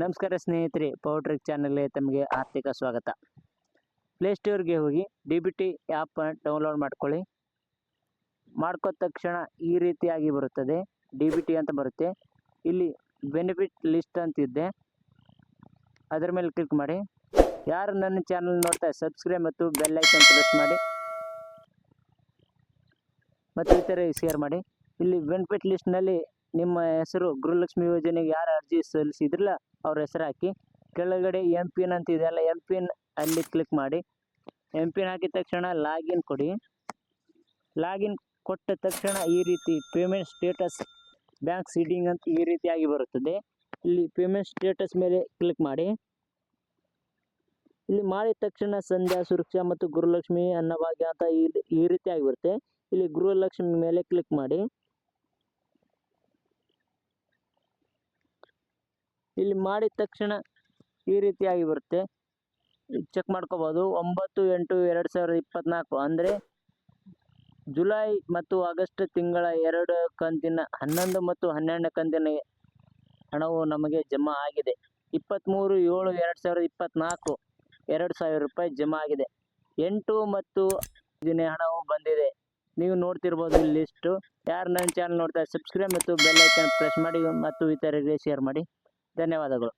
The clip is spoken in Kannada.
ನಮಸ್ಕಾರ ಸ್ನೇಹಿತರೆ, ಪವರ್ ಟ್ರಿಕ್ ಚಾನಲ್ಗೆ ತಮಗೆ ಆರ್ಥಿಕ ಸ್ವಾಗತ. ಪ್ಲೇಸ್ಟೋರ್ಗೆ ಹೋಗಿ DBT ಆ್ಯಪ್ ಡೌನ್ಲೋಡ್ ಮಾಡ್ಕೊಳ್ಳಿ. ಮಾಡ್ಕೋದ ತಕ್ಷಣ ಈ ರೀತಿಯಾಗಿ ಬರುತ್ತದೆ. DBT ಅಂತ ಬರುತ್ತೆ. ಇಲ್ಲಿ ಬೆನಿಫಿಟ್ ಲಿಸ್ಟ್ ಅಂತಿದೆ, ಅದರ ಮೇಲೆ ಕ್ಲಿಕ್ ಮಾಡಿ. ಯಾರು ನನ್ನ ಚಾನಲ್ ನೋಡ್ತಾ ಸಬ್ಸ್ಕ್ರೈಬ್ ಮತ್ತು ಬೆಲ್ ಐಕನ್ ಪ್ರೆಸ್ ಮಾಡಿ ಮತ್ತು ಇತರರಿಗೆ ಶೇರ್ ಮಾಡಿ. ಇಲ್ಲಿ ಬೆನಿಫಿಟ್ ಲಿಸ್ಟ್ನಲ್ಲಿ ನಿಮ್ಮ ಹೆಸರು ಗೃಹಲಕ್ಷ್ಮಿ ಯೋಜನೆಗೆ ಯಾರು ಅರ್ಜಿ ಸಲ್ಲಿಸಿದ್ರಲ್ಲ ಅವ್ರ ಹೆಸರು ಹಾಕಿ, ಕೆಳಗಡೆ MPN ಅಂತ ಇದೆಯಲ್ಲ, MPN ಅಲ್ಲಿ ಕ್ಲಿಕ್ ಮಾಡಿ. MPN ಹಾಕಿದ ತಕ್ಷಣ ಲಾಗಿನ್ ಕೊಡಿ. ಲಾಗಿನ್ ಕೊಟ್ಟ ತಕ್ಷಣ ಈ ರೀತಿ ಪೇಮೆಂಟ್ ಸ್ಟೇಟಸ್ ಬ್ಯಾಂಕ್ ಸೀಡಿಂಗ್ ಅಂತ ಈ ರೀತಿಯಾಗಿ ಬರುತ್ತದೆ. ಇಲ್ಲಿ ಪೇಮೆಂಟ್ ಸ್ಟೇಟಸ್ ಮೇಲೆ ಕ್ಲಿಕ್ ಮಾಡಿ. ಇಲ್ಲಿ ಮಾಡಿದ ತಕ್ಷಣ ಸಂಧ್ಯಾ ಸುರಕ್ಷಾ ಮತ್ತು ಗೃಹಲಕ್ಷ್ಮಿ ಅನ್ನಭಾಗ್ಯ ಅಂತ ಈ ರೀತಿಯಾಗಿ ಬರುತ್ತೆ. ಇಲ್ಲಿ ಗೃಹಲಕ್ಷ್ಮಿ ಮೇಲೆ ಕ್ಲಿಕ್ ಮಾಡಿ. ಇಲ್ಲಿ ಮಾಡಿದ ತಕ್ಷಣ ಈ ರೀತಿಯಾಗಿ ಬರುತ್ತೆ, ಚೆಕ್ ಮಾಡ್ಕೋಬಹುದು. 9/8/2024 ಅಂದರೆ ಜುಲೈ ಮತ್ತು ಆಗಸ್ಟ್ ತಿಂಗಳ 2 ಕಂತಿನ 11 ಮತ್ತು 12 ಕಂತಿನ ಹಣವು ನಮಗೆ ಜಮಾ ಆಗಿದೆ. 23/7/2024 2,000 ರೂಪಾಯಿ ಜಮಾ ಆಗಿದೆ. 8 ಮತ್ತು 5ನೇ ಹಣವು ಬಂದಿದೆ. ನೀವು ನೋಡ್ತಿರ್ಬೋದು ಈ ಲಿಸ್ಟು. ಯಾರು ನನ್ನ ಚಾನಲ್ ನೋಡ್ತಾರೆ ಸಬ್ಸ್ಕ್ರೈಬ್ ಮತ್ತು ಬೆಲ್ ಐಕನ್ ಪ್ರೆಸ್ ಮಾಡಿ ಮತ್ತು ಇತರರಿಗೆ ಶೇರ್ ಮಾಡಿ. ಧನ್ಯವಾದಗಳು.